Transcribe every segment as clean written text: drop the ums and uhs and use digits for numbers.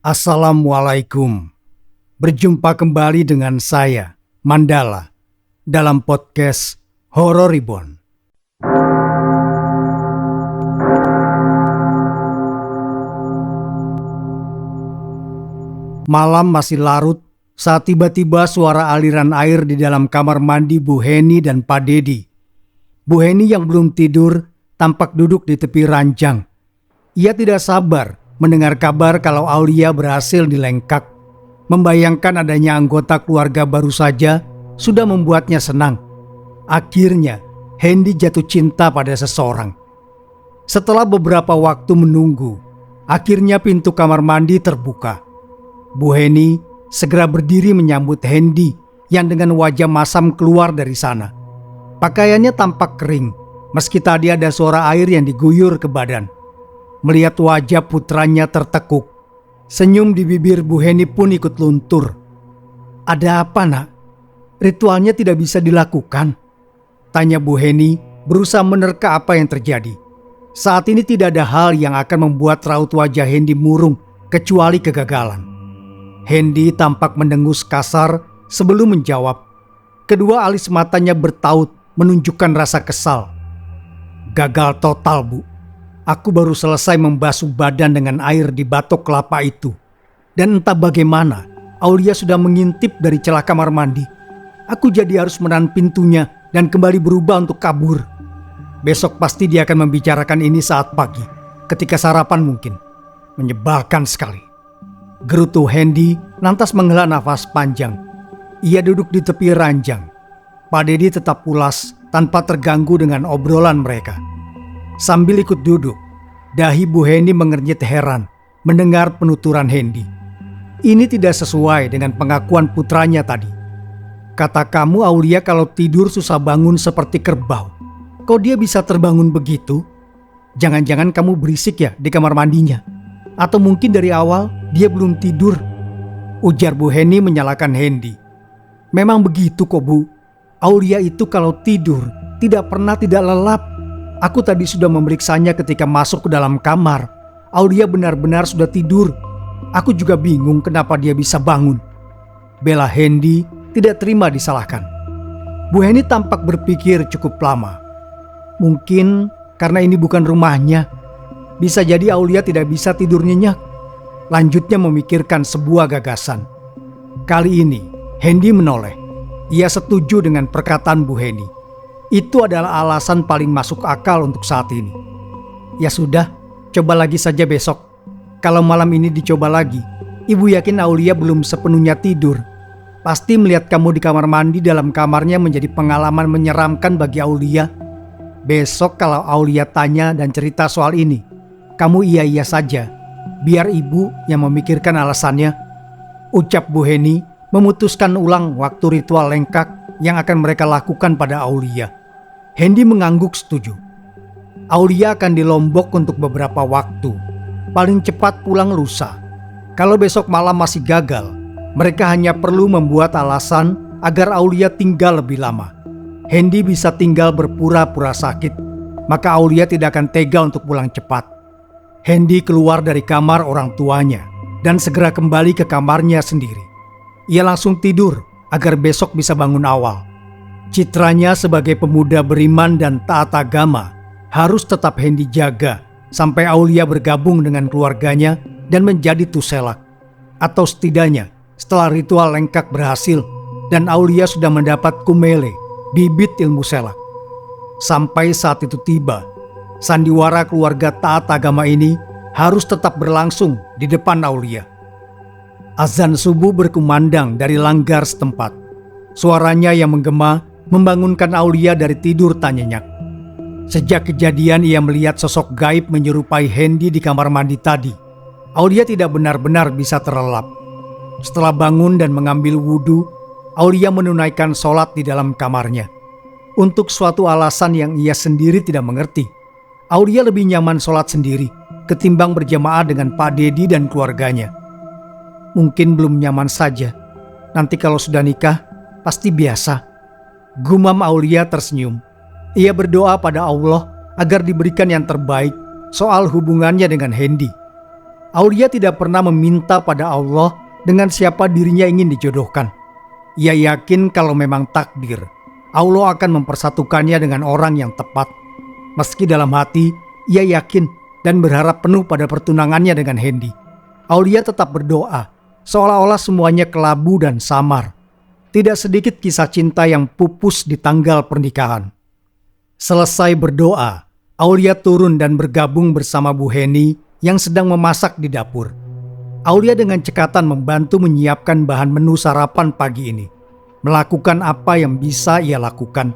Assalamualaikum. Berjumpa kembali dengan saya, Mandala, dalam podcast Horor Reborn. Malam masih larut saat tiba-tiba suara aliran air di dalam kamar mandi Bu Heni dan Pak Dedi. Bu Heni yang belum tidur tampak duduk di tepi ranjang. Ia tidak sabar mendengar kabar kalau Aulia berhasil dilengkap. Membayangkan adanya anggota keluarga baru saja sudah membuatnya senang. Akhirnya Hendy jatuh cinta pada seseorang. Setelah beberapa waktu menunggu, akhirnya pintu kamar mandi terbuka. Bu Heni segera berdiri menyambut Hendy yang dengan wajah masam keluar dari sana. Pakaiannya tampak kering, meski tadi ada suara air yang diguyur ke badan. Melihat wajah putranya tertekuk, senyum di bibir Bu Heni pun ikut luntur. "Ada apa, Nak? Ritualnya tidak bisa dilakukan?" tanya Bu Heni berusaha menerka apa yang terjadi. Saat ini tidak ada hal yang akan membuat raut wajah Hendy murung kecuali kegagalan. Hendy tampak mendengus kasar sebelum menjawab. Kedua alis matanya bertaut menunjukkan rasa kesal. "Gagal total, Bu. Aku baru selesai membasuh badan dengan air di batok kelapa itu. Dan entah bagaimana, Aulia sudah mengintip dari celah kamar mandi. Aku jadi harus menahan pintunya dan kembali berubah untuk kabur. Besok pasti dia akan membicarakan ini saat pagi, ketika sarapan mungkin. Menyebalkan sekali." Gerutu Hendy lantas menghela nafas panjang. Ia duduk di tepi ranjang. Pak Dedi tetap pulas tanpa terganggu dengan obrolan mereka. Sambil ikut duduk, dahi Bu Heni mengernyit heran mendengar penuturan Hendy. Ini tidak sesuai dengan pengakuan putranya tadi. "Kata kamu Aulia kalau tidur susah bangun seperti kerbau. Kok dia bisa terbangun begitu? Jangan-jangan kamu berisik ya di kamar mandinya? Atau mungkin dari awal dia belum tidur?" ujar Bu Heni menyalahkan Hendy. "Memang begitu kok, Bu. Aulia itu kalau tidur tidak pernah tidak lelap. Aku tadi sudah memeriksanya ketika masuk ke dalam kamar. Aulia benar-benar sudah tidur. Aku juga bingung kenapa dia bisa bangun." Bela Hendy tidak terima disalahkan. Bu Heni tampak berpikir cukup lama. Mungkin karena ini bukan rumahnya. Bisa jadi Aulia tidak bisa tidur nyenyak. Lanjutnya memikirkan sebuah gagasan. Kali ini Hendy menoleh. Ia setuju dengan perkataan Bu Heni. Itu adalah alasan paling masuk akal untuk saat ini. "Ya sudah, coba lagi saja besok. Kalau malam ini dicoba lagi, Ibu yakin Aulia belum sepenuhnya tidur. Pasti melihat kamu di kamar mandi dalam kamarnya menjadi pengalaman menyeramkan bagi Aulia. Besok kalau Aulia tanya dan cerita soal ini, kamu iya-iya saja. Biar Ibu yang memikirkan alasannya," ucap Bu Heni memutuskan ulang waktu ritual lengkak yang akan mereka lakukan pada Aulia. Hendy mengangguk setuju. Aulia akan di Lombok untuk beberapa waktu. Paling cepat pulang lusa. Kalau besok malam masih gagal, mereka hanya perlu membuat alasan agar Aulia tinggal lebih lama. Hendy bisa tinggal berpura-pura sakit, maka Aulia tidak akan tega untuk pulang cepat. Hendy keluar dari kamar orang tuanya dan segera kembali ke kamarnya sendiri. Ia langsung tidur agar besok bisa bangun awal. Citranya sebagai pemuda beriman dan taat agama harus tetap Hendy jaga sampai Aulia bergabung dengan keluarganya dan menjadi Tuselak. Atau setidaknya setelah ritual lengkak berhasil dan Aulia sudah mendapat kumele, bibit ilmu selak. Sampai saat itu tiba, sandiwara keluarga taat agama ini harus tetap berlangsung di depan Aulia. Azan subuh berkumandang dari langgar setempat. Suaranya yang menggema membangunkan Aulia dari tidur tak nyenyak. Sejak kejadian ia melihat sosok gaib menyerupai Hendy di kamar mandi tadi. Aulia tidak benar-benar bisa terlelap. Setelah bangun dan mengambil wudhu, Aulia menunaikan sholat di dalam kamarnya. Untuk suatu alasan yang ia sendiri tidak mengerti, Aulia lebih nyaman sholat sendiri ketimbang berjamaah dengan Pak Dedi dan keluarganya. Mungkin belum nyaman saja. Nanti kalau sudah nikah, pasti biasa. Gumam Aulia tersenyum. Ia berdoa pada Allah agar diberikan yang terbaik soal hubungannya dengan Hendy. Aulia tidak pernah meminta pada Allah dengan siapa dirinya ingin dijodohkan. Ia yakin kalau memang takdir, Allah akan mempersatukannya dengan orang yang tepat. Meski dalam hati, ia yakin dan berharap penuh pada pertunangannya dengan Hendy. Aulia tetap berdoa, seolah-olah semuanya kelabu dan samar. Tidak sedikit kisah cinta yang pupus di tanggal pernikahan. Selesai berdoa, Aulia turun dan bergabung bersama Bu Heni yang sedang memasak di dapur. Aulia dengan cekatan membantu menyiapkan bahan menu sarapan pagi ini, melakukan apa yang bisa ia lakukan.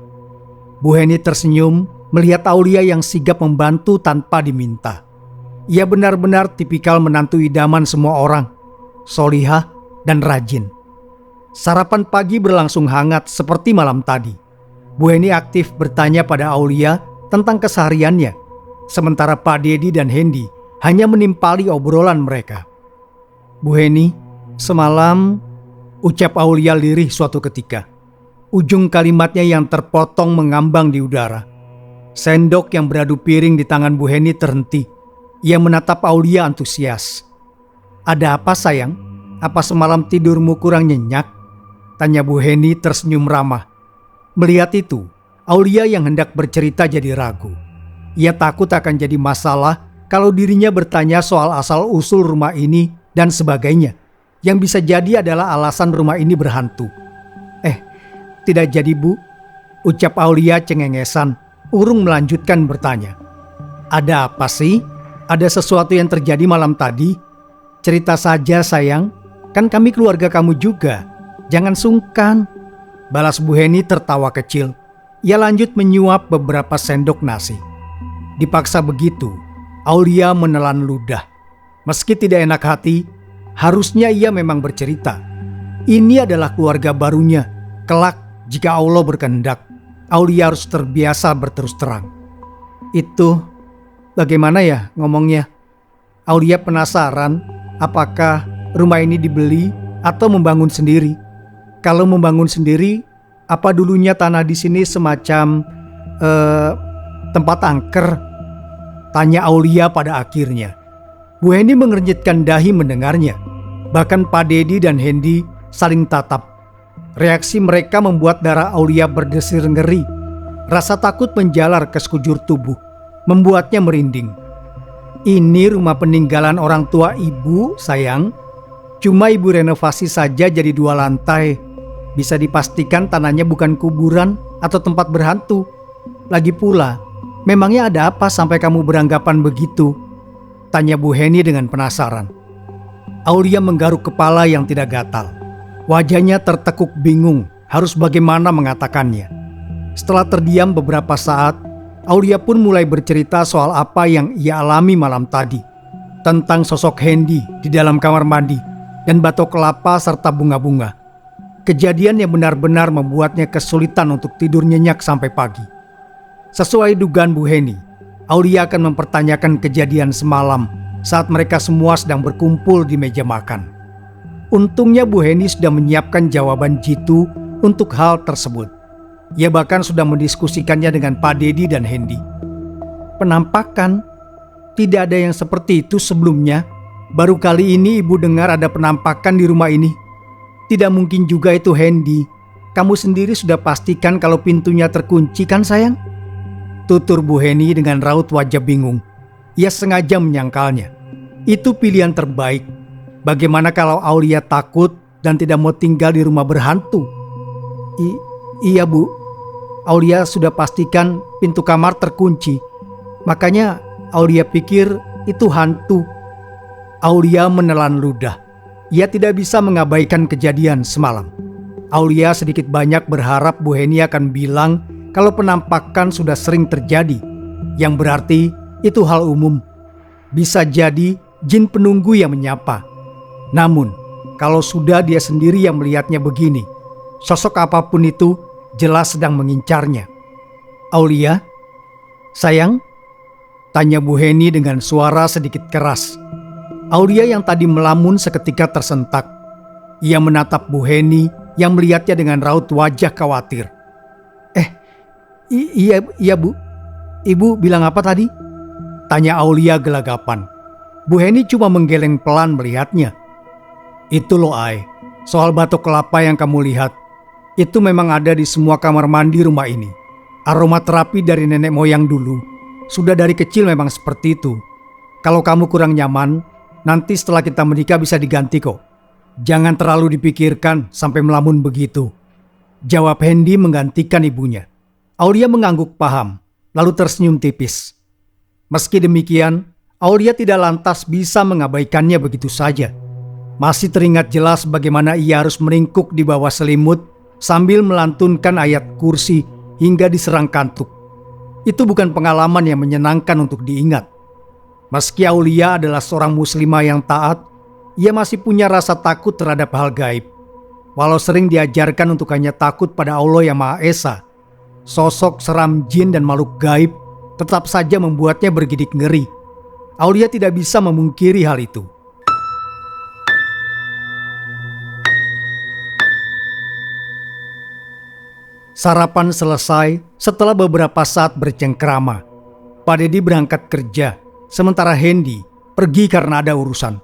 Bu Heni tersenyum melihat Aulia yang sigap membantu tanpa diminta. Ia benar-benar tipikal menantu idaman semua orang, solihah dan rajin. Sarapan pagi berlangsung hangat seperti malam tadi. Bu Heni aktif bertanya pada Aulia tentang kesehariannya, sementara Pak Dedi dan Hendy hanya menimpali obrolan mereka. "Bu Heni, semalam," ucap Aulia lirih suatu ketika. Ujung kalimatnya yang terpotong mengambang di udara. Sendok yang beradu piring di tangan Bu Heni terhenti. Ia menatap Aulia antusias. "Ada apa sayang? Apa semalam tidurmu kurang nyenyak?" tanya Bu Heni tersenyum ramah. Melihat itu, Aulia yang hendak bercerita jadi ragu. Ia takut akan jadi masalah kalau dirinya bertanya soal asal-usul rumah ini dan sebagainya, yang bisa jadi adalah alasan rumah ini berhantu. Tidak jadi Bu," ucap Aulia cengengesan. Urung melanjutkan bertanya. "Ada apa sih? Ada sesuatu yang terjadi malam tadi? Cerita saja sayang, kan kami keluarga kamu juga. Jangan sungkan," balas Bu Heni tertawa kecil. Ia lanjut menyuap beberapa sendok nasi. Dipaksa begitu, Aulia menelan ludah. Meski tidak enak hati, harusnya ia memang bercerita. Ini adalah keluarga barunya. Kelak jika Allah berkehendak, Aulia harus terbiasa berterus terang. "Itu bagaimana ya ngomongnya?" Aulia penasaran apakah rumah ini dibeli atau membangun sendiri. Kalau membangun sendiri, apa dulunya tanah di sini semacam tempat angker? Tanya Aulia pada akhirnya. Bu Heni mengernyitkan dahi mendengarnya. Bahkan Pak Dedi dan Hendy saling tatap. Reaksi mereka membuat darah Aulia berdesir ngeri. Rasa takut menjalar ke sekujur tubuh, membuatnya merinding. "Ini rumah peninggalan orang tua ibu, sayang. Cuma ibu renovasi saja jadi 2 lantai. Bisa dipastikan tanahnya bukan kuburan atau tempat berhantu. Lagi pula, memangnya ada apa sampai kamu beranggapan begitu?" tanya Bu Heni dengan penasaran. Aulia menggaruk kepala yang tidak gatal. Wajahnya tertekuk bingung harus bagaimana mengatakannya. Setelah terdiam beberapa saat, Aulia pun mulai bercerita soal apa yang ia alami malam tadi. Tentang sosok Hendy di dalam kamar mandi dan batok kelapa serta bunga-bunga. Kejadian yang benar-benar membuatnya kesulitan untuk tidur nyenyak sampai pagi. Sesuai dugaan Bu Heni, Aulia akan mempertanyakan kejadian semalam saat mereka semua sedang berkumpul di meja makan. Untungnya Bu Heni sudah menyiapkan jawaban jitu untuk hal tersebut. Ia bahkan sudah mendiskusikannya dengan Pak Dedi dan Hendy. "Penampakan? Tidak ada yang seperti itu sebelumnya. Baru kali ini ibu dengar ada penampakan di rumah ini. Tidak mungkin juga itu Hendy. Kamu sendiri sudah pastikan kalau pintunya terkunci kan sayang?" tutur Bu Heni dengan raut wajah bingung. Ia sengaja menyangkalnya. Itu pilihan terbaik. Bagaimana kalau Aulia takut dan tidak mau tinggal di rumah berhantu? Iya Bu, Aulia sudah pastikan pintu kamar terkunci. Makanya Aulia pikir itu hantu. Aulia menelan ludah. Ia tidak bisa mengabaikan kejadian semalam. Aulia sedikit banyak berharap Bu Heni akan bilang kalau penampakan sudah sering terjadi, yang berarti itu hal umum. Bisa jadi jin penunggu yang menyapa. Namun, kalau sudah dia sendiri yang melihatnya begini, sosok apapun itu jelas sedang mengincarnya. "Aulia, sayang?" tanya Bu Heni dengan suara sedikit keras. Aulia yang tadi melamun seketika tersentak. Ia menatap Bu Heni yang melihatnya dengan raut wajah khawatir. Iya Bu, Ibu bilang apa tadi?" tanya Aulia gelagapan. Bu Heni cuma menggeleng pelan melihatnya. Itu loh Ai, soal batok kelapa yang kamu lihat. Itu memang ada di semua kamar mandi rumah ini. Aroma terapi dari nenek moyang dulu. Sudah dari kecil memang seperti itu. Kalau kamu kurang nyaman, nanti setelah kita menikah bisa diganti kok. Jangan terlalu dipikirkan sampai melamun begitu, jawab Hendy menggantikan ibunya. Aulia mengangguk paham, lalu tersenyum tipis. Meski demikian, Aulia tidak lantas bisa mengabaikannya begitu saja. Masih teringat jelas bagaimana ia harus meringkuk di bawah selimut sambil melantunkan ayat kursi hingga diserang kantuk. Itu bukan pengalaman yang menyenangkan untuk diingat. Meski Aulia adalah seorang muslimah yang taat, ia masih punya rasa takut terhadap hal gaib. Walau sering diajarkan untuk hanya takut pada Allah yang Maha Esa, sosok seram jin dan makhluk gaib tetap saja membuatnya bergidik ngeri. Aulia tidak bisa memungkiri hal itu. Sarapan selesai setelah beberapa saat bercengkrama. Pak Dedi berangkat kerja, sementara Hendy pergi karena ada urusan.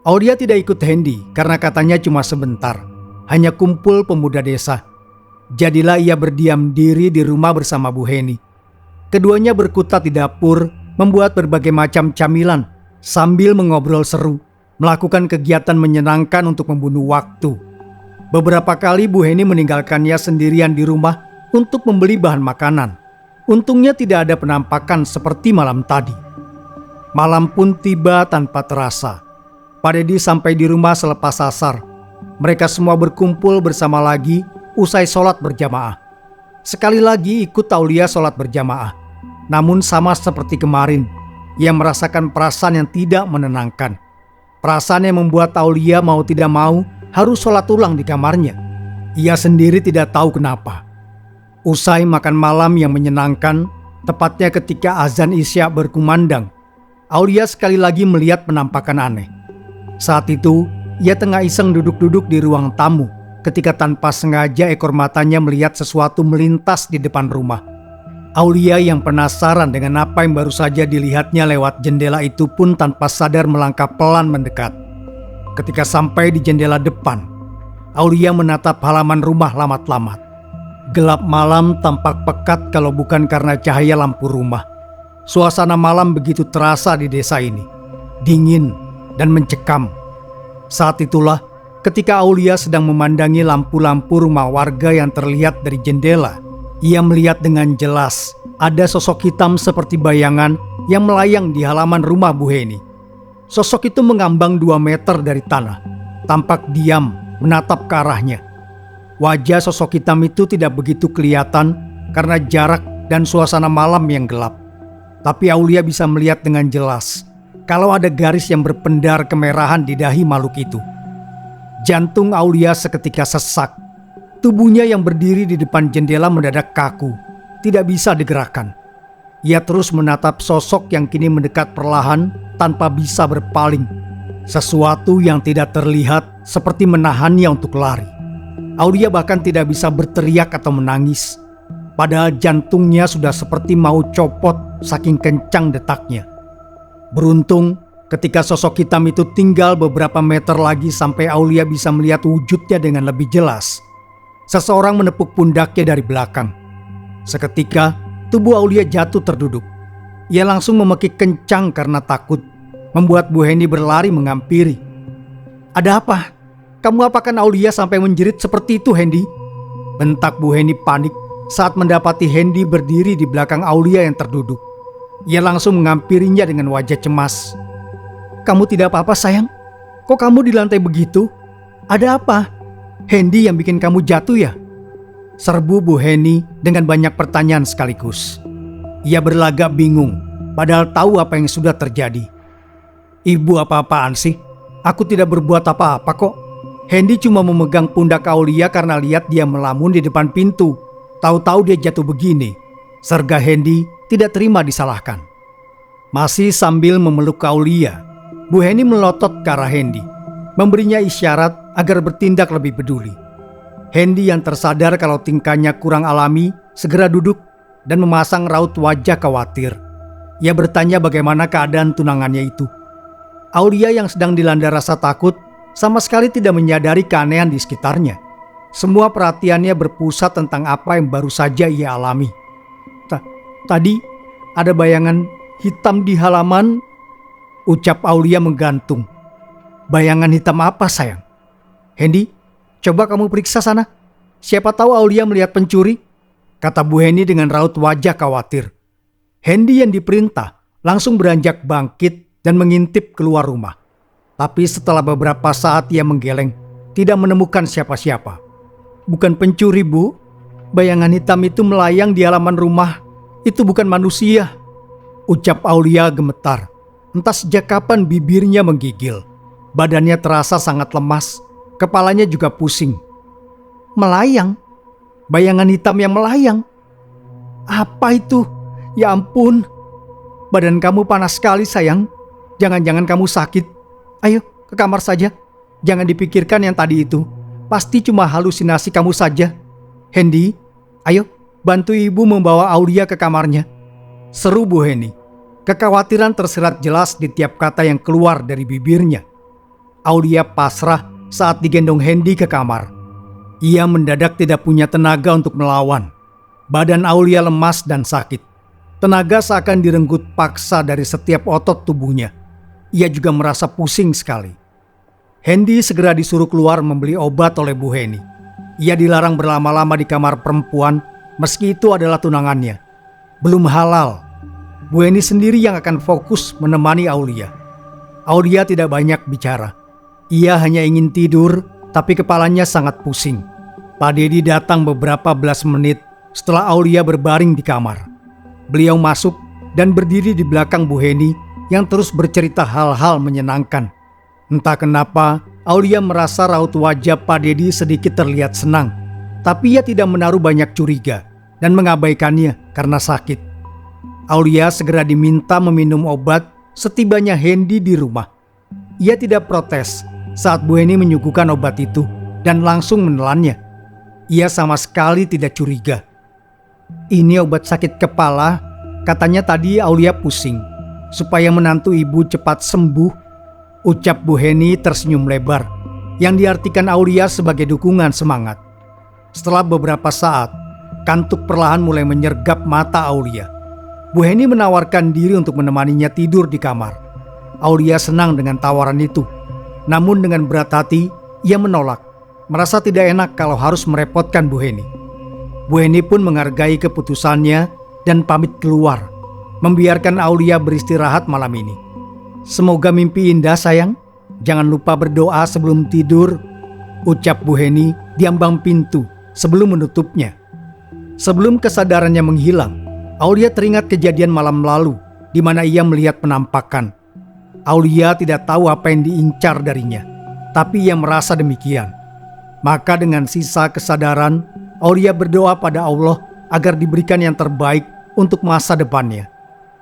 Aulia tidak ikut Hendy karena katanya cuma sebentar, hanya kumpul pemuda desa. Jadilah ia berdiam diri di rumah bersama Bu Heni. Keduanya berkutat di dapur, membuat berbagai macam camilan, sambil mengobrol seru, melakukan kegiatan menyenangkan untuk membunuh waktu. Beberapa kali Bu Heni meninggalkannya sendirian di rumah untuk membeli bahan makanan. Untungnya tidak ada penampakan seperti malam tadi. Malam pun tiba tanpa terasa. Pak Dedi sampai di rumah selepas asar. Mereka semua berkumpul bersama lagi usai sholat berjamaah. Sekali lagi ikut Aulia sholat berjamaah. Namun sama seperti kemarin, ia merasakan perasaan yang tidak menenangkan. Perasaan yang membuat Aulia mau tidak mau harus sholat ulang di kamarnya. Ia sendiri tidak tahu kenapa. Usai makan malam yang menyenangkan, tepatnya ketika azan Isya berkumandang, Aulia sekali lagi melihat penampakan aneh. Saat itu, ia tengah iseng duduk-duduk di ruang tamu ketika tanpa sengaja ekor matanya melihat sesuatu melintas di depan rumah. Aulia yang penasaran dengan apa yang baru saja dilihatnya lewat jendela itu pun tanpa sadar melangkah pelan mendekat. Ketika sampai di jendela depan, Aulia menatap halaman rumah lamat-lamat. Gelap malam tampak pekat kalau bukan karena cahaya lampu rumah. Suasana malam begitu terasa di desa ini, dingin dan mencekam. Saat itulah ketika Aulia sedang memandangi lampu-lampu rumah warga yang terlihat dari jendela, ia melihat dengan jelas ada sosok hitam seperti bayangan yang melayang di halaman rumah Bu Heni. Sosok itu mengambang 2 meter dari tanah, tampak diam menatap ke arahnya. Wajah sosok hitam itu tidak begitu kelihatan karena jarak dan suasana malam yang gelap. Tapi Aulia bisa melihat dengan jelas kalau ada garis yang berpendar kemerahan di dahi makhluk itu. Jantung Aulia seketika sesak. Tubuhnya yang berdiri di depan jendela mendadak kaku, tidak bisa digerakkan. Ia terus menatap sosok yang kini mendekat perlahan tanpa bisa berpaling. Sesuatu yang tidak terlihat seperti menahannya untuk lari. Aulia bahkan tidak bisa berteriak atau menangis. Padahal jantungnya sudah seperti mau copot saking kencang detaknya. Beruntung ketika sosok hitam itu tinggal beberapa meter lagi sampai Aulia bisa melihat wujudnya dengan lebih jelas. Seseorang menepuk pundaknya dari belakang. Seketika tubuh Aulia jatuh terduduk. Ia langsung memekik kencang karena takut, membuat Bu Heni berlari menghampiri. "Ada apa? Kamu apakan Aulia sampai menjerit seperti itu, Hendy?" bentak Bu Heni panik saat mendapati Hendy berdiri di belakang Aulia yang terduduk. Ia langsung menghampirinya dengan wajah cemas. "Kamu tidak apa-apa sayang? Kok kamu di lantai begitu? Ada apa? Hendy yang bikin kamu jatuh ya?" serbu Bu Heni dengan banyak pertanyaan sekaligus. Ia berlagak bingung, padahal tahu apa yang sudah terjadi. "Ibu apa-apaan sih? Aku tidak berbuat apa-apa kok. Hendy cuma memegang pundak Aulia karena lihat dia melamun di depan pintu. Tahu-tahu dia jatuh begini," serga Hendy tidak terima disalahkan. Masih sambil memeluk Aulia, Bu Heni melotot ke arah Hendy, memberinya isyarat agar bertindak lebih peduli. Hendy yang tersadar kalau tingkahnya kurang alami segera duduk dan memasang raut wajah khawatir. Ia bertanya bagaimana keadaan tunangannya itu. Aulia yang sedang dilanda rasa takut sama sekali tidak menyadari keanehan di sekitarnya. Semua perhatiannya berpusat tentang apa yang baru saja ia alami. Tadi ada bayangan hitam di halaman, ucap Aulia menggantung. Bayangan hitam apa, sayang? Hendy, coba kamu periksa sana. Siapa tahu Aulia melihat pencuri, kata Bu Heni dengan raut wajah khawatir. Hendy yang diperintah langsung beranjak bangkit dan mengintip keluar rumah. Tapi setelah beberapa saat ia menggeleng, tidak menemukan siapa-siapa. Bukan pencuri, Bu. Bayangan hitam itu melayang di halaman rumah. Itu bukan manusia, ucap Aulia gemetar. Entah sejak kapan bibirnya menggigil. Badannya terasa sangat lemas, kepalanya juga pusing. Melayang? Bayangan hitam yang melayang? Apa itu? Ya ampun. Badan kamu panas sekali, sayang. Jangan-jangan kamu sakit. Ayo ke kamar saja. Jangan dipikirkan yang tadi itu. Pasti cuma halusinasi kamu saja. Hendy, ayo bantu ibu membawa Aulia ke kamarnya, seru Bu Heni. Kekhawatiran tersirat jelas di tiap kata yang keluar dari bibirnya. Aulia pasrah saat digendong Hendy ke kamar. Ia mendadak tidak punya tenaga untuk melawan. Badan Aulia lemas dan sakit. Tenaga seakan direnggut paksa dari setiap otot tubuhnya. Ia juga merasa pusing sekali. Hendy segera disuruh keluar membeli obat oleh Bu Heni. Ia dilarang berlama-lama di kamar perempuan meski itu adalah tunangannya. Belum halal. Bu Heni sendiri yang akan fokus menemani Aulia. Aulia tidak banyak bicara. Ia hanya ingin tidur, tapi kepalanya sangat pusing. Pak Dedi datang beberapa belas menit setelah Aulia berbaring di kamar. Beliau masuk dan berdiri di belakang Bu Heni yang terus bercerita hal-hal menyenangkan. Entah kenapa, Aulia merasa raut wajah Pak Dedi sedikit terlihat senang. Tapi ia tidak menaruh banyak curiga dan mengabaikannya karena sakit. Aulia segera diminta meminum obat setibanya Hendy di rumah. Ia tidak protes saat Bu Heni menyuguhkan obat itu dan langsung menelannya. Ia sama sekali tidak curiga. Ini obat sakit kepala, katanya tadi Aulia pusing. Supaya menantu ibu cepat sembuh, ucap Bu Heni tersenyum lebar, yang diartikan Aulia sebagai dukungan semangat. Setelah beberapa saat, kantuk perlahan mulai menyergap mata Aulia. Bu Heni menawarkan diri untuk menemaninya tidur di kamar. Aulia senang dengan tawaran itu. Namun dengan berat hati, ia menolak. Merasa tidak enak kalau harus merepotkan Bu Heni. Bu Heni pun menghargai keputusannya dan pamit keluar, membiarkan Aulia beristirahat malam ini. Semoga mimpi indah, sayang. Jangan lupa berdoa sebelum tidur, ucap Bu Heni di ambang pintu sebelum menutupnya. Sebelum kesadarannya menghilang, Aulia teringat kejadian malam lalu di mana ia melihat penampakan. Aulia tidak tahu apa yang diincar darinya, tapi ia merasa demikian. Maka dengan sisa kesadaran, Aulia berdoa pada Allah agar diberikan yang terbaik untuk masa depannya.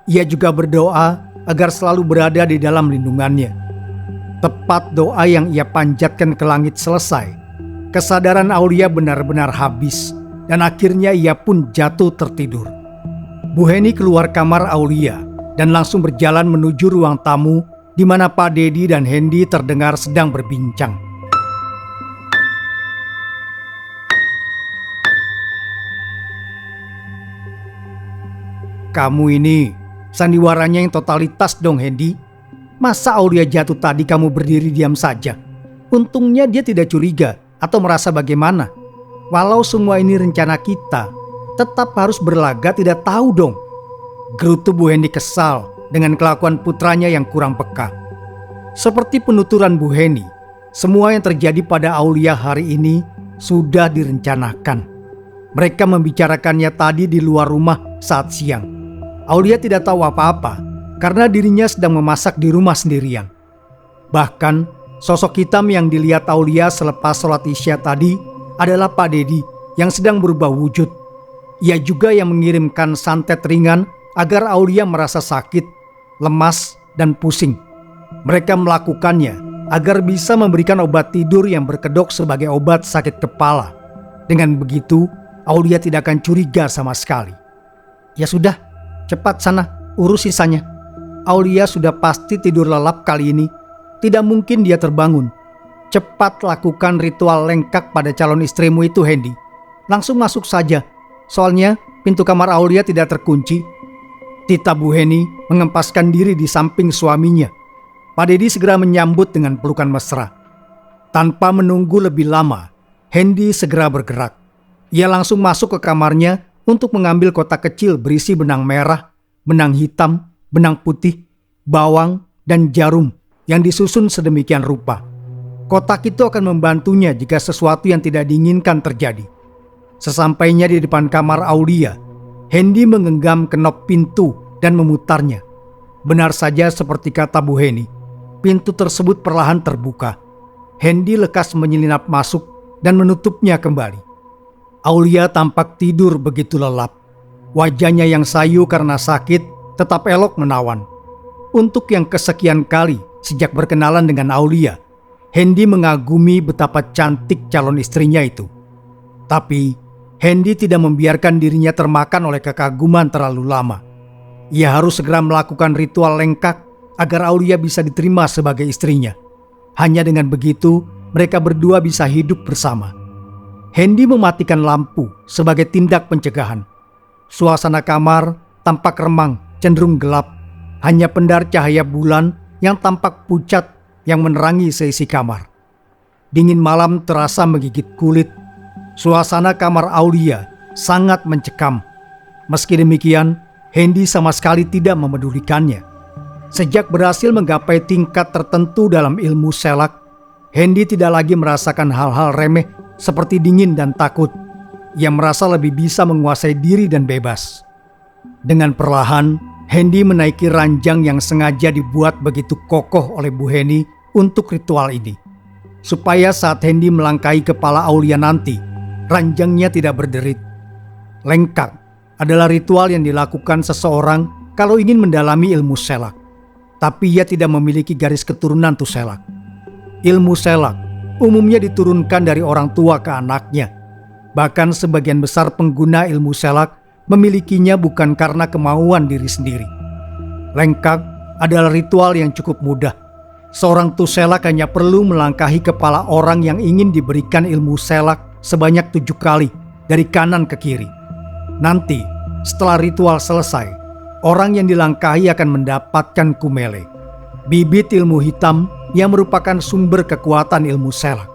Ia juga berdoa agar selalu berada di dalam lindungannya. Tepat doa yang ia panjatkan ke langit selesai, kesadaran Aulia benar-benar habis dan akhirnya ia pun jatuh tertidur. Bu Heni keluar kamar Aulia dan langsung berjalan menuju ruang tamu di mana Pak Dedi dan Hendy terdengar sedang berbincang. Kamu ini sandiwaranya yang totalitas dong, Hendy. Masa Aulia jatuh tadi kamu berdiri diam saja? Untungnya dia tidak curiga atau merasa bagaimana. Walau semua ini rencana kita, tetap harus berlaga tidak tahu dong. Gerutu Bu Heni kesal dengan kelakuan putranya yang kurang peka. Seperti penuturan Bu Heni, semua yang terjadi pada Aulia hari ini sudah direncanakan. Mereka membicarakannya tadi di luar rumah saat siang. Aulia tidak tahu apa-apa karena dirinya sedang memasak di rumah sendirian. Bahkan sosok hitam yang dilihat Aulia selepas sholat Isya tadi adalah Pak Dedi yang sedang berubah wujud. Ia juga yang mengirimkan santet ringan agar Aulia merasa sakit, lemas, dan pusing. Mereka melakukannya agar bisa memberikan obat tidur yang berkedok sebagai obat sakit kepala. Dengan begitu, Aulia tidak akan curiga sama sekali. Ya sudah, cepat sana, urus sisanya. Aulia sudah pasti tidur lelap kali ini Tidak mungkin dia terbangun. Cepat lakukan ritual lengkak pada calon istrimu itu, Hendy. Langsung masuk saja. Soalnya pintu kamar Aulia tidak terkunci. Tita Bu Heni mengempaskan diri di samping suaminya. Pak Dedi segera menyambut dengan pelukan mesra. Tanpa menunggu lebih lama, Hendy segera bergerak. Ia langsung masuk ke kamarnya untuk mengambil kotak kecil berisi benang merah, benang hitam, benang putih, bawang, dan jarum yang disusun sedemikian rupa. Kotak itu akan membantunya jika sesuatu yang tidak diinginkan terjadi. Sesampainya di depan kamar Aulia, Hendy menggenggam kenop pintu dan memutarnya. Benar saja seperti kata Bu Heni, pintu tersebut perlahan terbuka. Hendy lekas menyelinap masuk dan menutupnya kembali. Aulia tampak tidur begitu lelap. Wajahnya yang sayu karena sakit tetap elok menawan. Untuk yang kesekian kali sejak berkenalan dengan Aulia, Hendy mengagumi betapa cantik calon istrinya itu. Tapi Hendy tidak membiarkan dirinya termakan oleh kekaguman terlalu lama. Ia harus segera melakukan ritual lengkap agar Aulia bisa diterima sebagai istrinya. Hanya dengan begitu, mereka berdua bisa hidup bersama. Hendy mematikan lampu sebagai tindak pencegahan. Suasana kamar tampak remang, cenderung gelap. Hanya pendar cahaya bulan yang tampak pucat yang menerangi seisi kamar. Dingin malam terasa menggigit kulit. Suasana kamar Aulia sangat mencekam. Meski demikian, Hendy sama sekali tidak memedulikannya. Sejak berhasil menggapai tingkat tertentu dalam ilmu selak, Hendy tidak lagi merasakan hal-hal remeh seperti dingin dan takut. Ia merasa lebih bisa menguasai diri dan bebas. Dengan perlahan, Hendy menaiki ranjang yang sengaja dibuat begitu kokoh oleh Bu Heni untuk ritual ini. Supaya saat Hendy melangkahi kepala Aulia nanti, ranjangnya tidak berderit. Lengkak adalah ritual yang dilakukan seseorang kalau ingin mendalami ilmu selak. Tapi ia tidak memiliki garis keturunan selak. Ilmu selak umumnya diturunkan dari orang tua ke anaknya. Bahkan sebagian besar pengguna ilmu selak memilikinya bukan karena kemauan diri sendiri. Lengkak adalah ritual yang cukup mudah. Seorang selak hanya perlu melangkahi kepala orang yang ingin diberikan ilmu selak sebanyak 7 kali dari kanan ke kiri. Nanti, setelah ritual selesai, orang yang dilangkahi akan mendapatkan kumele, bibit ilmu hitam yang merupakan sumber kekuatan ilmu selak.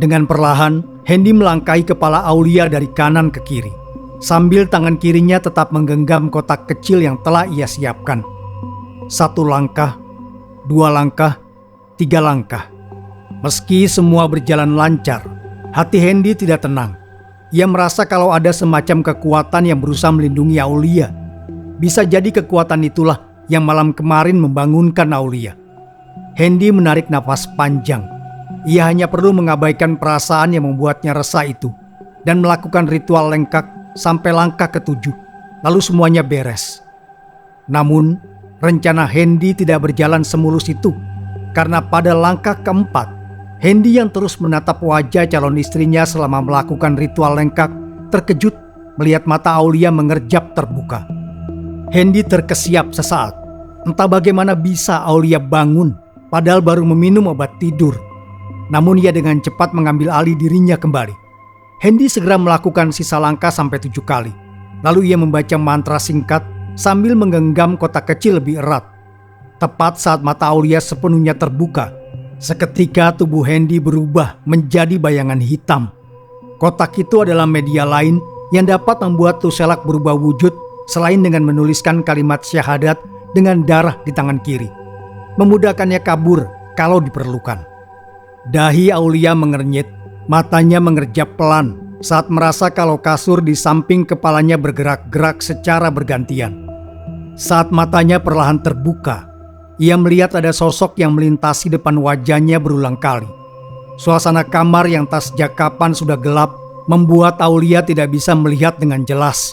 Dengan perlahan, Hendy melangkahi kepala Aulia dari kanan ke kiri, sambil tangan kirinya tetap menggenggam kotak kecil yang telah ia siapkan. 1 langkah, 2 langkah, 3 langkah. Meski semua berjalan lancar, hati Hendy tidak tenang. Ia merasa kalau ada semacam kekuatan yang berusaha melindungi Aulia. Bisa jadi kekuatan itulah yang malam kemarin membangunkan Aulia. Hendy menarik nafas panjang. Ia hanya perlu mengabaikan perasaan yang membuatnya resah itu dan melakukan ritual lengkap sampai langkah ke-7. Lalu semuanya beres. Namun, rencana Hendy tidak berjalan semulus itu. Karena pada langkah ke-4, Hendy yang terus menatap wajah calon istrinya selama melakukan ritual lengkap terkejut melihat mata Aulia mengerjap terbuka. Hendy terkesiap sesaat. Entah bagaimana bisa Aulia bangun padahal baru meminum obat tidur. Namun ia dengan cepat mengambil alih dirinya kembali. Hendy segera melakukan sisa langkah sampai 7 kali. Lalu ia membaca mantra singkat sambil menggenggam kotak kecil lebih erat. Tepat saat mata Aulia sepenuhnya terbuka, seketika tubuh Hendy berubah menjadi bayangan hitam. Kotak itu adalah media lain yang dapat membuat selak berubah wujud selain dengan menuliskan kalimat syahadat dengan darah di tangan kiri. Memudahkannya kabur kalau diperlukan. Dahi Aulia mengernyit, matanya mengerjap pelan saat merasa kalau kasur di samping kepalanya bergerak-gerak secara bergantian. Saat matanya perlahan terbuka, ia melihat ada sosok yang melintasi depan wajahnya berulang kali. Suasana kamar yang tak sejak kapan sudah gelap membuat Aulia tidak bisa melihat dengan jelas.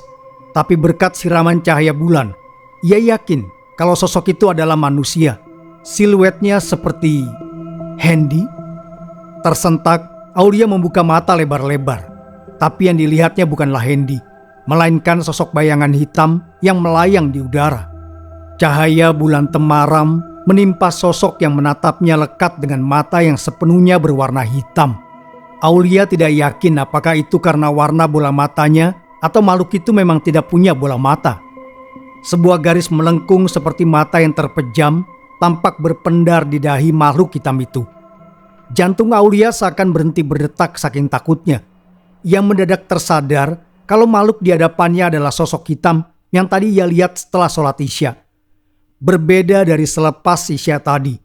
Tapi berkat siraman cahaya bulan, ia yakin kalau sosok itu adalah manusia. Siluetnya seperti Hendy. Tersentak, Aulia membuka mata lebar-lebar. Tapi yang dilihatnya bukanlah Hendy, melainkan sosok bayangan hitam yang melayang di udara. Cahaya bulan temaram menimpa sosok yang menatapnya lekat dengan mata yang sepenuhnya berwarna hitam. Aulia tidak yakin apakah itu karena warna bola matanya atau makhluk itu memang tidak punya bola mata. Sebuah garis melengkung seperti mata yang terpejam tampak berpendar di dahi makhluk hitam itu. Jantung Aulia seakan berhenti berdetak saking takutnya. Ia mendadak tersadar kalau makhluk di hadapannya adalah sosok hitam yang tadi ia lihat setelah sholat Isya. Berbeda dari selepas Isya tadi,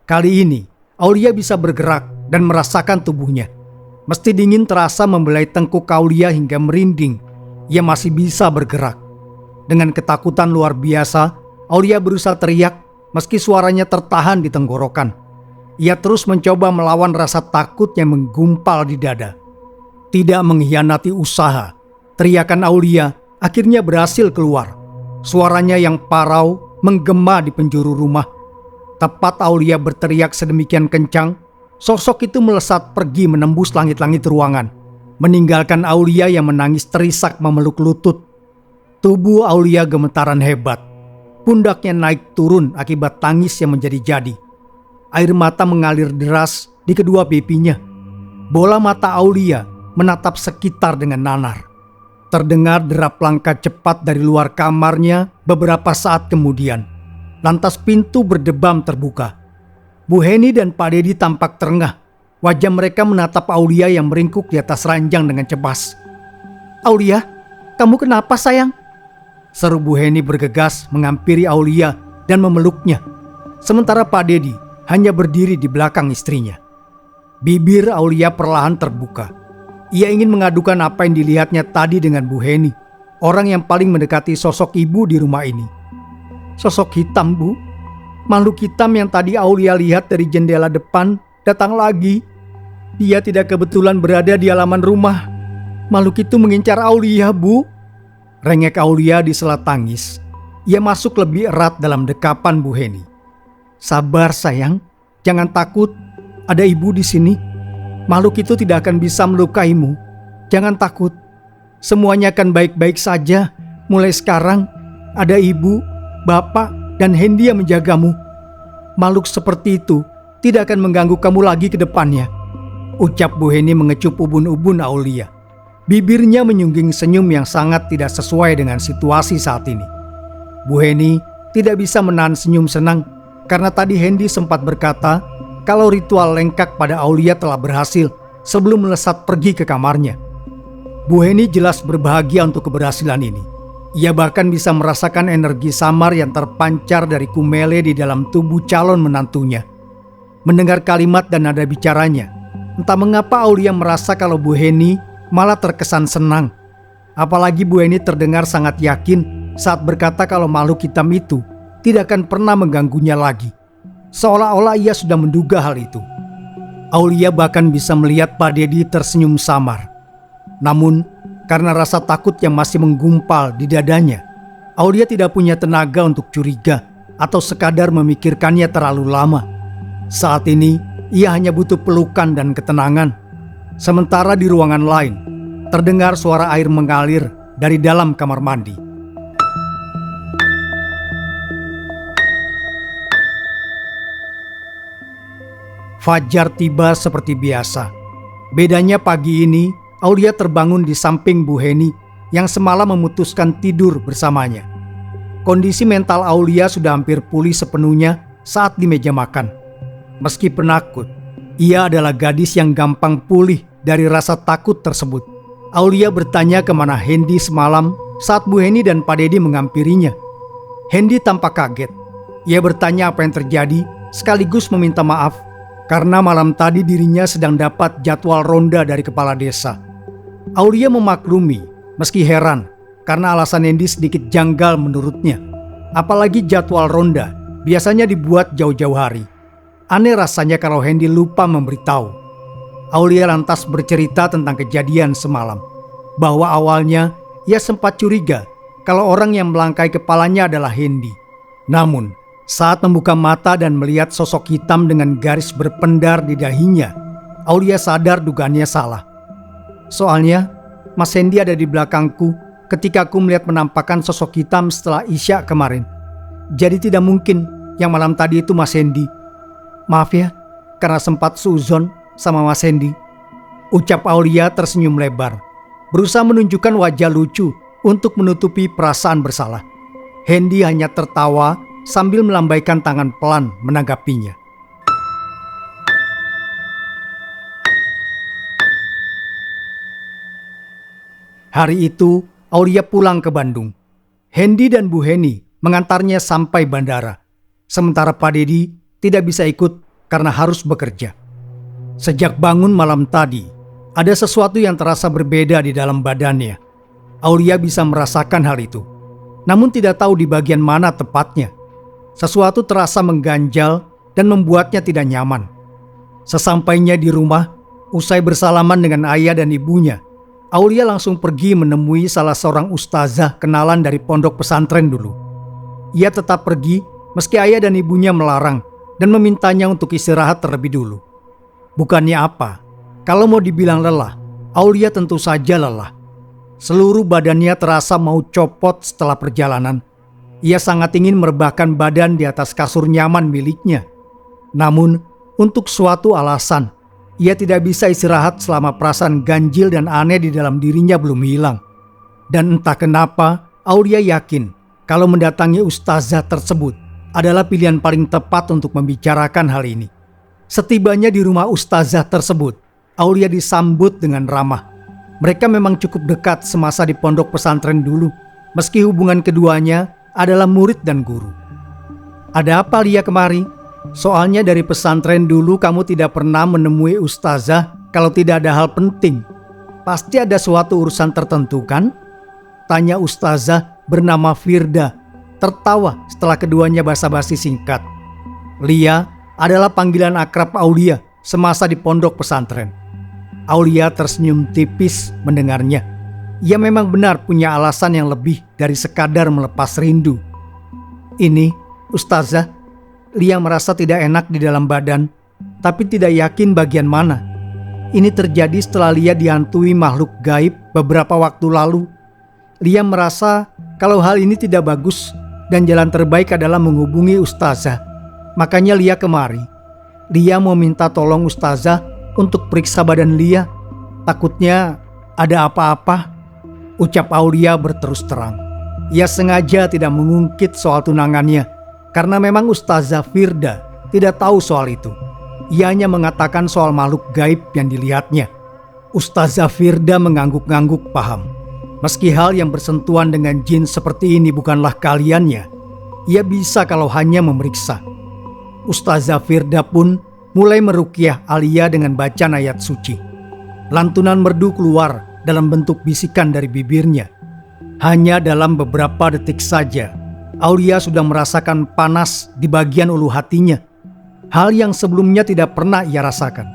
kali ini Aulia bisa bergerak dan merasakan tubuhnya. Meski dingin terasa membelai tengkuk Aulia hingga merinding, ia masih bisa bergerak. Dengan ketakutan luar biasa, Aulia berusaha teriak meski suaranya tertahan di tenggorokan. Ia terus mencoba melawan rasa takut yang menggumpal di dada. Tidak mengkhianati usaha, teriakan Aulia akhirnya berhasil keluar. Suaranya yang parau menggema di penjuru rumah. Tepat Aulia berteriak sedemikian kencang, sosok itu melesat pergi menembus langit-langit ruangan, meninggalkan Aulia yang menangis terisak memeluk lutut. Tubuh Aulia gemetaran hebat. Pundaknya naik turun akibat tangis yang menjadi-jadi. Air mata mengalir deras di kedua pipinya. Bola mata Aulia menatap sekitar dengan nanar. Terdengar derap langkah cepat dari luar kamarnya beberapa saat kemudian. Lantas pintu berdebam terbuka. Bu Heni dan Pak Dedi tampak terengah. Wajah mereka menatap Aulia yang meringkuk di atas ranjang dengan cemas. "Aulia, kamu kenapa sayang?" seru Bu Heni bergegas menghampiri Aulia dan memeluknya. Sementara Pak Dedi hanya berdiri di belakang istrinya. Bibir Aulia perlahan terbuka. Ia ingin mengadukan apa yang dilihatnya tadi dengan Bu Heni, orang yang paling mendekati sosok ibu di rumah ini. "Sosok hitam, Bu. Makhluk hitam yang tadi Aulia lihat dari jendela depan datang lagi. Dia tidak kebetulan berada di halaman rumah. Makhluk itu mengincar Aulia, Bu." Rengek Aulia di sela tangis. Ia masuk lebih erat dalam dekapan Bu Heni. "Sabar sayang, jangan takut. Ada ibu di sini. Makhluk itu tidak akan bisa melukaimu. Jangan takut. Semuanya akan baik-baik saja. Mulai sekarang ada ibu, bapak, dan Hendy yang menjagamu. Makhluk seperti itu tidak akan mengganggu kamu lagi ke depannya," ucap Bu Heni mengecup ubun-ubun Aulia. Bibirnya menyungging senyum yang sangat tidak sesuai dengan situasi saat ini. Bu Heni tidak bisa menahan senyum senang karena tadi Hendy sempat berkata kalau ritual lengkak pada Aulia telah berhasil sebelum melesat pergi ke kamarnya. Bu Heni jelas berbahagia untuk keberhasilan ini. Ia bahkan bisa merasakan energi samar yang terpancar dari kumele di dalam tubuh calon menantunya. Mendengar kalimat dan nada bicaranya, entah mengapa Aulia merasa kalau Bu Heni malah terkesan senang. Apalagi Bu Heni terdengar sangat yakin saat berkata kalau makhluk hitam itu tidak akan pernah mengganggunya lagi. Seolah-olah ia sudah menduga hal itu. Aulia bahkan bisa melihat Pak Dedi tersenyum samar. Namun, karena rasa takut yang masih menggumpal di dadanya, Aulia tidak punya tenaga untuk curiga atau sekadar memikirkannya terlalu lama. Saat ini, ia hanya butuh pelukan dan ketenangan. Sementara di ruangan lain, terdengar suara air mengalir dari dalam kamar mandi. Fajar tiba seperti biasa. Bedanya pagi ini, Aulia terbangun di samping Bu Heni yang semalam memutuskan tidur bersamanya. Kondisi mental Aulia sudah hampir pulih sepenuhnya saat di meja makan. Meski penakut, ia adalah gadis yang gampang pulih dari rasa takut tersebut. Aulia bertanya kemana Hendy semalam saat Bu Heni dan Pak Dedi menghampirinya. Hendy tampak kaget. Ia bertanya apa yang terjadi sekaligus meminta maaf karena malam tadi dirinya sedang dapat jadwal ronda dari kepala desa. Aulia memaklumi meski heran karena alasan Hendy sedikit janggal menurutnya. Apalagi jadwal ronda biasanya dibuat jauh-jauh hari. Aneh rasanya kalau Hendy lupa memberitahu. Aulia lantas bercerita tentang kejadian semalam. Bahwa awalnya ia sempat curiga kalau orang yang melangkai kepalanya adalah Hendy. Namun, saat membuka mata dan melihat sosok hitam dengan garis berpendar di dahinya, Aulia sadar dugaannya salah. Soalnya, Mas Hendy ada di belakangku ketika aku melihat penampakan sosok hitam setelah Isya kemarin. Jadi tidak mungkin yang malam tadi itu Mas Hendy. Maaf ya, karena sempat suzon sama Mas Hendy. Ucap Aulia tersenyum lebar, berusaha menunjukkan wajah lucu untuk menutupi perasaan bersalah. Hendy hanya tertawa sambil melambaikan tangan pelan menanggapinya. Hari itu, Aulia pulang ke Bandung. Hendy dan Bu Heni mengantarnya sampai bandara. Sementara Pak Dedi tidak bisa ikut karena harus bekerja. Sejak bangun malam tadi, ada sesuatu yang terasa berbeda di dalam badannya. Aulia bisa merasakan hal itu, namun tidak tahu di bagian mana tepatnya. Sesuatu terasa mengganjal dan membuatnya tidak nyaman. Sesampainya di rumah, usai bersalaman dengan ayah dan ibunya, Aulia langsung pergi menemui salah seorang ustazah kenalan dari pondok pesantren dulu. Ia tetap pergi meski ayah dan ibunya melarang dan memintanya untuk istirahat terlebih dulu. Bukannya apa, kalau mau dibilang lelah, Aulia tentu saja lelah. Seluruh badannya terasa mau copot setelah perjalanan. Ia sangat ingin merebahkan badan di atas kasur nyaman miliknya. Namun, untuk suatu alasan, ia tidak bisa istirahat selama perasaan ganjil dan aneh di dalam dirinya belum hilang. Dan entah kenapa, Aulia yakin kalau mendatangi ustazah tersebut adalah pilihan paling tepat untuk membicarakan hal ini. Setibanya di rumah ustazah tersebut, Aulia disambut dengan ramah. Mereka memang cukup dekat semasa di pondok pesantren dulu, meski hubungan keduanya adalah murid dan guru. "Ada apa Lia kemari? Soalnya dari pesantren dulu kamu tidak pernah menemui ustazah kalau tidak ada hal penting. Pasti ada suatu urusan tertentu kan?" tanya ustazah bernama Firda, tertawa setelah keduanya basa-basi singkat. Lia adalah panggilan akrab Aulia semasa di pondok pesantren. Aulia tersenyum tipis mendengarnya. Ia memang benar punya alasan yang lebih dari sekadar melepas rindu. "Ini, ustazah, Lia merasa tidak enak di dalam badan, tapi tidak yakin bagian mana. Ini terjadi setelah Lia dihantui makhluk gaib beberapa waktu lalu. Lia merasa kalau hal ini tidak bagus dan jalan terbaik adalah menghubungi ustazah. Makanya Lia kemari. Lia mau minta tolong ustazah untuk periksa badan Lia. Takutnya ada apa-apa," ucap Aulia berterus terang. Ia sengaja tidak mengungkit soal tunangannya, karena memang ustazah Firda tidak tahu soal itu. Ia hanya mengatakan soal makhluk gaib yang dilihatnya. Ustazah Firda mengangguk-angguk paham. Meski hal yang bersentuhan dengan jin seperti ini bukanlah keahliannya, ia bisa kalau hanya memeriksa. Ustazah Firda pun mulai meruqyah Aulia dengan bacaan ayat suci. Lantunan merdu keluar dalam bentuk bisikan dari bibirnya. Hanya dalam beberapa detik saja, Aulia sudah merasakan panas di bagian ulu hatinya. Hal yang sebelumnya tidak pernah ia rasakan.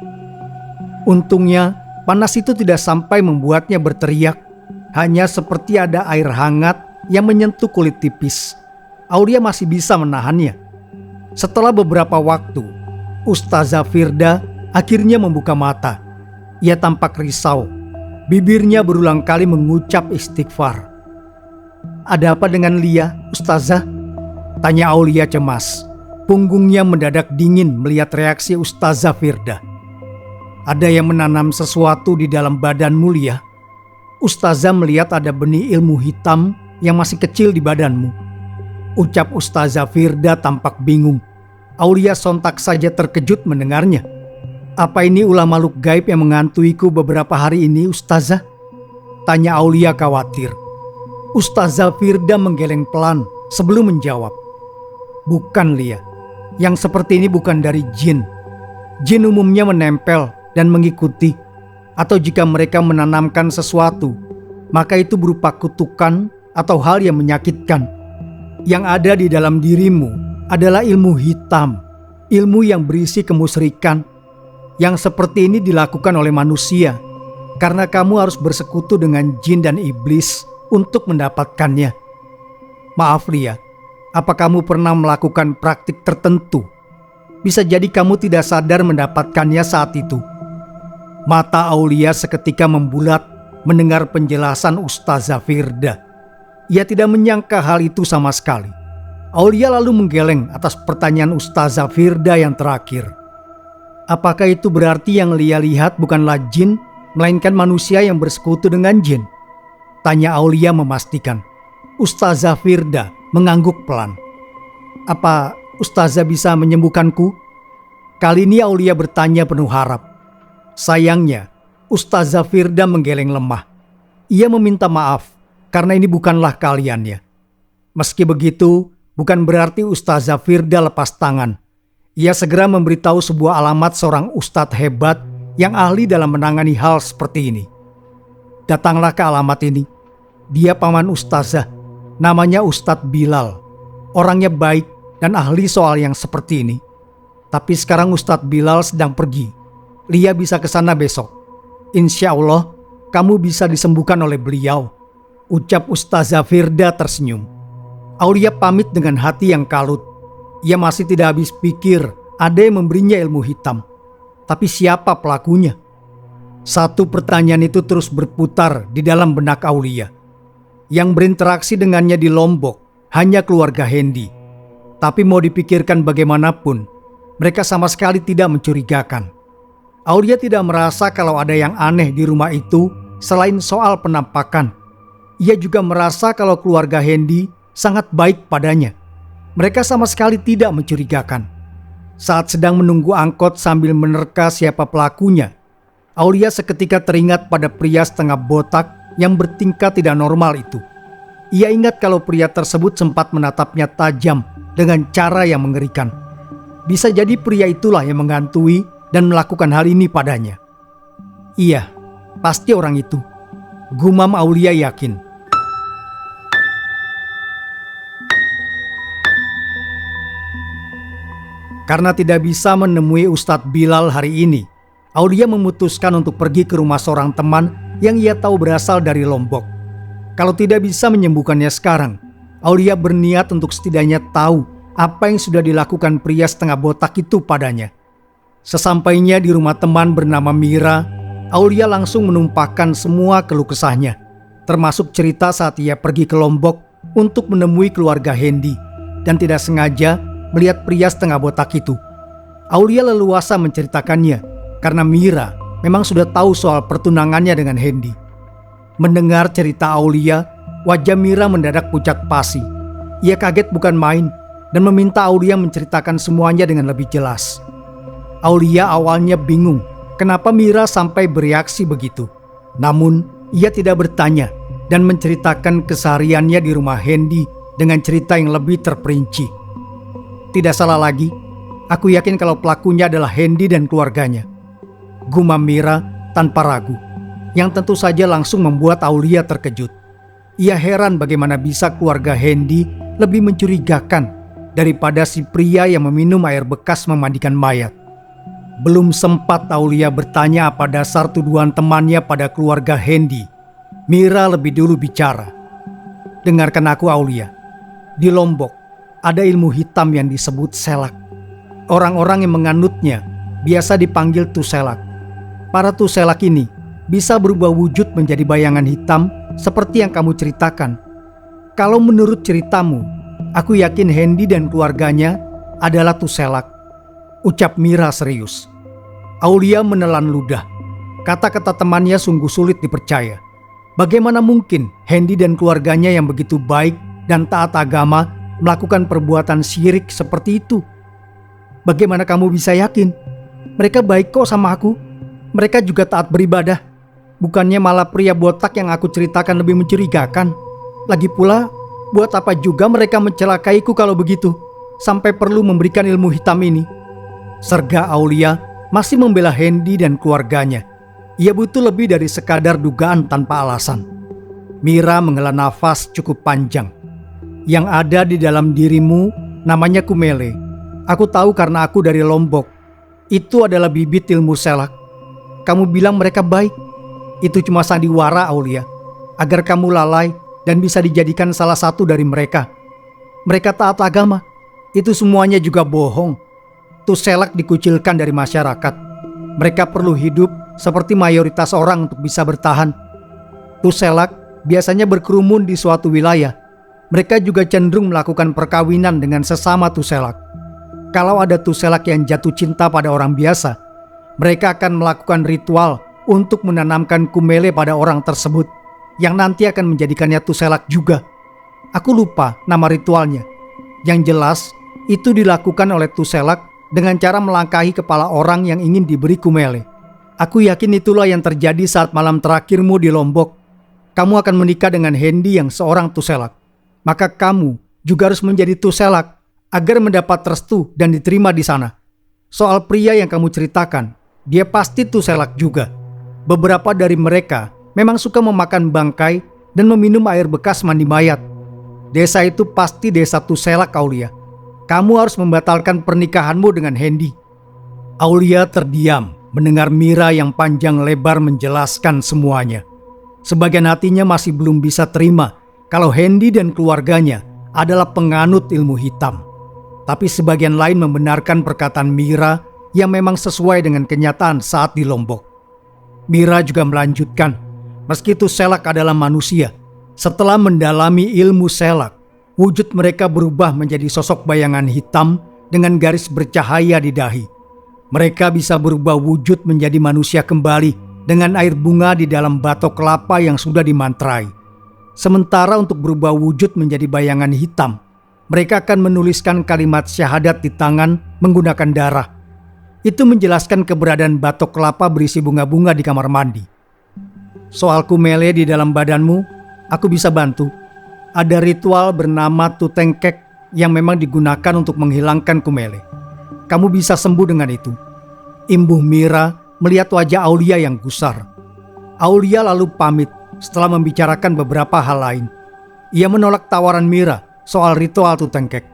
Untungnya, panas itu tidak sampai membuatnya berteriak. Hanya seperti ada air hangat yang menyentuh kulit tipis. Aulia masih bisa menahannya. Setelah beberapa waktu, ustazah Firda akhirnya membuka mata. Ia tampak risau. Bibirnya berulang kali mengucap istighfar. "Ada apa dengan Lia, ustazah?" tanya Aulia cemas. Punggungnya mendadak dingin melihat reaksi ustazah Firda. "Ada yang menanam sesuatu di dalam badanmu, Lia?" Ustazah melihat ada benih ilmu hitam yang masih kecil di badanmu, ucap ustazah Firda tampak bingung. Aulia sontak saja terkejut mendengarnya. "Apa ini ulah makhluk gaib yang menghantuiku beberapa hari ini, ustazah?" tanya Aulia khawatir. Ustazah Firda menggeleng pelan sebelum menjawab. "Bukan Lia, yang seperti ini bukan dari jin. Jin umumnya menempel dan mengikuti, atau jika mereka menanamkan sesuatu, maka itu berupa kutukan atau hal yang menyakitkan. Yang ada di dalam dirimu adalah ilmu hitam, ilmu yang berisi kemusyrikan. Yang seperti ini dilakukan oleh manusia, karena kamu harus bersekutu dengan jin dan iblis untuk mendapatkannya. Maaf Lia, apa kamu pernah melakukan praktik tertentu? Bisa jadi kamu tidak sadar mendapatkannya saat itu." Mata Aulia seketika membulat mendengar penjelasan ustazah Firda. Ia tidak menyangka hal itu sama sekali. Aulia lalu menggeleng atas pertanyaan Ustazah Firda yang terakhir. Apakah itu berarti yang Lia lihat bukanlah jin, melainkan manusia yang bersekutu dengan jin? Tanya Aulia memastikan. Ustazah Firda mengangguk pelan. Apa Ustazah bisa menyembuhkanku? Kali ini Aulia bertanya penuh harap. Sayangnya, Ustazah Firda menggeleng lemah. Ia meminta maaf karena ini bukanlah keahliannya. Meski begitu, bukan berarti Ustazah Firda lepas tangan. Ia segera memberitahu sebuah alamat seorang ustadz hebat yang ahli dalam menangani hal seperti ini. Datanglah ke alamat ini. Dia paman Ustazah, namanya Ustadz Bilal. Orangnya baik dan ahli soal yang seperti ini. Tapi sekarang Ustadz Bilal sedang pergi. Lia bisa ke sana besok. Insya Allah, kamu bisa disembuhkan oleh beliau, ucap Ustazah Firda tersenyum. Aulia pamit dengan hati yang kalut. Ia masih tidak habis pikir ada yang memberinya ilmu hitam. Tapi siapa pelakunya? Satu pertanyaan itu terus berputar di dalam benak Aulia. Yang berinteraksi dengannya di Lombok hanya keluarga Hendy. Tapi mau dipikirkan bagaimanapun, mereka sama sekali tidak mencurigakan. Aulia tidak merasa kalau ada yang aneh di rumah itu selain soal penampakan. Ia juga merasa kalau keluarga Hendy sangat baik padanya. Mereka sama sekali tidak mencurigakan. Saat sedang menunggu angkot sambil menerka siapa pelakunya, Aulia seketika teringat pada pria setengah botak yang bertingkah tidak normal itu. Ia ingat kalau pria tersebut sempat menatapnya tajam dengan cara yang mengerikan. Bisa jadi pria itulah yang menghantui dan melakukan hal ini padanya. Iya, pasti orang itu, gumam Aulia yakin. Karena tidak bisa menemui Ustadz Bilal hari ini, Aulia memutuskan untuk pergi ke rumah seorang teman yang ia tahu berasal dari Lombok. Kalau tidak bisa menyembuhkannya sekarang, Aulia berniat untuk setidaknya tahu apa yang sudah dilakukan pria setengah botak itu padanya. Sesampainya di rumah teman bernama Mira, Aulia langsung menumpahkan semua keluh kesahnya, termasuk cerita saat ia pergi ke Lombok untuk menemui keluarga Hendy dan tidak sengaja melihat pria setengah botak itu. Aulia leluasa menceritakannya karena Mira memang sudah tahu soal pertunangannya dengan Hendy. Mendengar cerita Aulia, wajah Mira mendadak pucat pasi. Ia kaget bukan main dan meminta Aulia menceritakan semuanya dengan lebih jelas. Aulia awalnya bingung kenapa Mira sampai bereaksi begitu. Namun, ia tidak bertanya dan menceritakan kesehariannya di rumah Hendy dengan cerita yang lebih terperinci. Tidak salah lagi, aku yakin kalau pelakunya adalah Hendy dan keluarganya, gumam Mira tanpa ragu, yang tentu saja langsung membuat Aulia terkejut. Ia heran bagaimana bisa keluarga Hendy lebih mencurigakan daripada si pria yang meminum air bekas memandikan mayat. Belum sempat Aulia bertanya apa dasar tuduhan temannya pada keluarga Hendy, Mira lebih dulu bicara. Dengarkan aku Aulia, di Lombok ada ilmu hitam yang disebut selak. Orang-orang yang menganutnya biasa dipanggil tuselak. Para tuselak ini bisa berubah wujud menjadi bayangan hitam seperti yang kamu ceritakan. Kalau menurut ceritamu, aku yakin Hendy dan keluarganya adalah tuselak, ucap Mira serius. Aulia menelan ludah. Kata-kata temannya sungguh sulit dipercaya. Bagaimana mungkin Hendy dan keluarganya yang begitu baik dan taat agama melakukan perbuatan syirik seperti itu? Bagaimana kamu bisa yakin? Mereka baik kok sama aku. Mereka juga taat beribadah. Bukannya malah pria botak yang aku ceritakan lebih mencurigakan. Lagi pula, buat apa juga mereka mencelakaiku kalau begitu, sampai perlu memberikan ilmu hitam ini? Serga Aulia masih membela Hendy dan keluarganya. Ia butuh lebih dari sekadar dugaan tanpa alasan. Mira menghela nafas cukup panjang. Yang ada di dalam dirimu namanya Kumele. Aku tahu karena aku dari Lombok. Itu adalah bibit ilmu selak. Kamu bilang mereka baik. Itu cuma sandiwara Aulia, agar kamu lalai dan bisa dijadikan salah satu dari mereka. Mereka taat agama. Itu semuanya juga bohong. Tuselak dikucilkan dari masyarakat. Mereka perlu hidup seperti mayoritas orang untuk bisa bertahan. Tuselak biasanya berkerumun di suatu wilayah. Mereka juga cenderung melakukan perkawinan dengan sesama Tuselak. Kalau ada Tuselak yang jatuh cinta pada orang biasa, mereka akan melakukan ritual untuk menanamkan kumele pada orang tersebut, yang nanti akan menjadikannya Tuselak juga. Aku lupa nama ritualnya. Yang jelas, itu dilakukan oleh Tuselak dengan cara melangkahi kepala orang yang ingin diberi kumele. Aku yakin itulah yang terjadi saat malam terakhirmu di Lombok. Kamu akan menikah dengan Hendy yang seorang Tuselak. Maka kamu juga harus menjadi Tuselak agar mendapat restu dan diterima di sana. Soal pria yang kamu ceritakan, dia pasti Tuselak juga. Beberapa dari mereka memang suka memakan bangkai dan meminum air bekas mandi mayat. Desa itu pasti desa Tuselak, Aulia. Kamu harus membatalkan pernikahanmu dengan Hendy. Aulia terdiam mendengar Mira yang panjang lebar menjelaskan semuanya. Sebagian hatinya masih belum bisa terima kalau Hendy dan keluarganya adalah penganut ilmu hitam. Tapi sebagian lain membenarkan perkataan Mira yang memang sesuai dengan kenyataan saat di Lombok. Mira juga melanjutkan, meski Tuselak adalah manusia, setelah mendalami ilmu Selak, wujud mereka berubah menjadi sosok bayangan hitam dengan garis bercahaya di dahi. Mereka bisa berubah wujud menjadi manusia kembali dengan air bunga di dalam batok kelapa yang sudah dimantrai. Sementara untuk berubah wujud menjadi bayangan hitam, mereka akan menuliskan kalimat syahadat di tangan menggunakan darah. Itu menjelaskan keberadaan batok kelapa berisi bunga-bunga di kamar mandi. Soal kumele di dalam badanmu, aku bisa bantu. Ada ritual bernama tutengkek yang memang digunakan untuk menghilangkan kumele. Kamu bisa sembuh dengan itu. Imbuh Mira melihat wajah Aulia yang gusar. Aulia lalu pamit setelah membicarakan beberapa hal lain. Ia menolak tawaran Mira soal ritual tutengkek.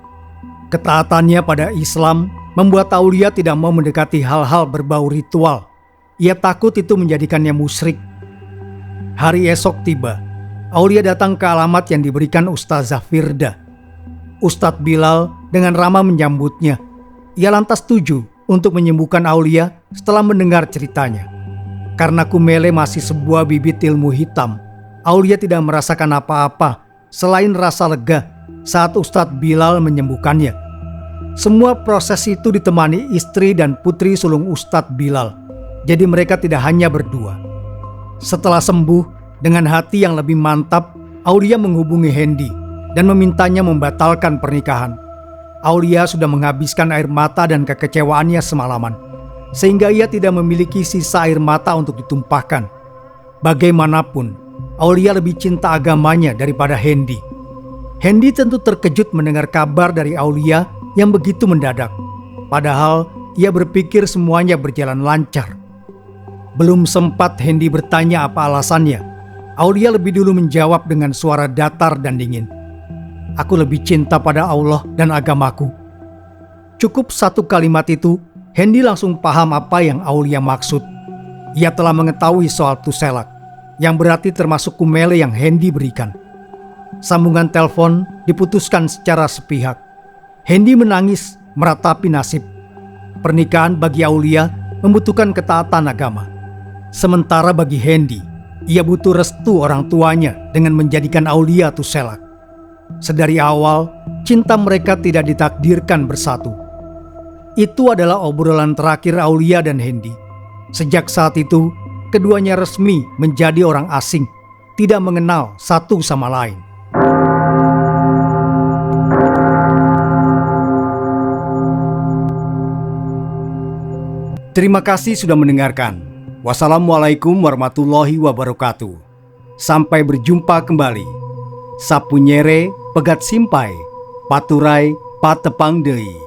Ketaatannya pada Islam membuat Aulia tidak mau mendekati hal-hal berbau ritual. Ia takut itu menjadikannya musyrik. Hari esok tiba. Aulia datang ke alamat yang diberikan Ustazah Firda. Ustadz Bilal dengan ramah menyambutnya. Ia lantas setuju untuk menyembuhkan Aulia setelah mendengar ceritanya. Karena kumele masih sebuah bibit ilmu hitam, Aulia tidak merasakan apa-apa selain rasa lega saat Ustadz Bilal menyembuhkannya. Semua proses itu ditemani istri dan putri sulung Ustadz Bilal, jadi mereka tidak hanya berdua. Setelah sembuh, dengan hati yang lebih mantap, Aulia menghubungi Hendy dan memintanya membatalkan pernikahan. Aulia sudah menghabiskan air mata dan kekecewaannya semalaman, sehingga ia tidak memiliki sisa air mata untuk ditumpahkan. Bagaimanapun, Aulia lebih cinta agamanya daripada Hendy. Hendy tentu terkejut mendengar kabar dari Aulia yang begitu mendadak. Padahal ia berpikir semuanya berjalan lancar. Belum sempat Hendy bertanya apa alasannya, Aulia lebih dulu menjawab dengan suara datar dan dingin. Aku lebih cinta pada Allah dan agamaku. Cukup satu kalimat itu, Hendy langsung paham apa yang Aulia maksud. Ia telah mengetahui soal Tuselak, yang berarti termasuk kumele yang Hendy berikan. Sambungan telepon diputuskan secara sepihak. Hendy menangis meratapi nasib. Pernikahan bagi Aulia membutuhkan ketaatan agama. Sementara bagi Hendy, ia butuh restu orang tuanya dengan menjadikan Aulia Tuselak. Sedari awal, cinta mereka tidak ditakdirkan bersatu. Itu adalah obrolan terakhir Aulia dan Hendy. Sejak saat itu, keduanya resmi menjadi orang asing, tidak mengenal satu sama lain. Terima kasih sudah mendengarkan. Wassalamualaikum warahmatullahi wabarakatuh. Sampai berjumpa kembali. Sapunyere pegat simpai, paturai patepang deui.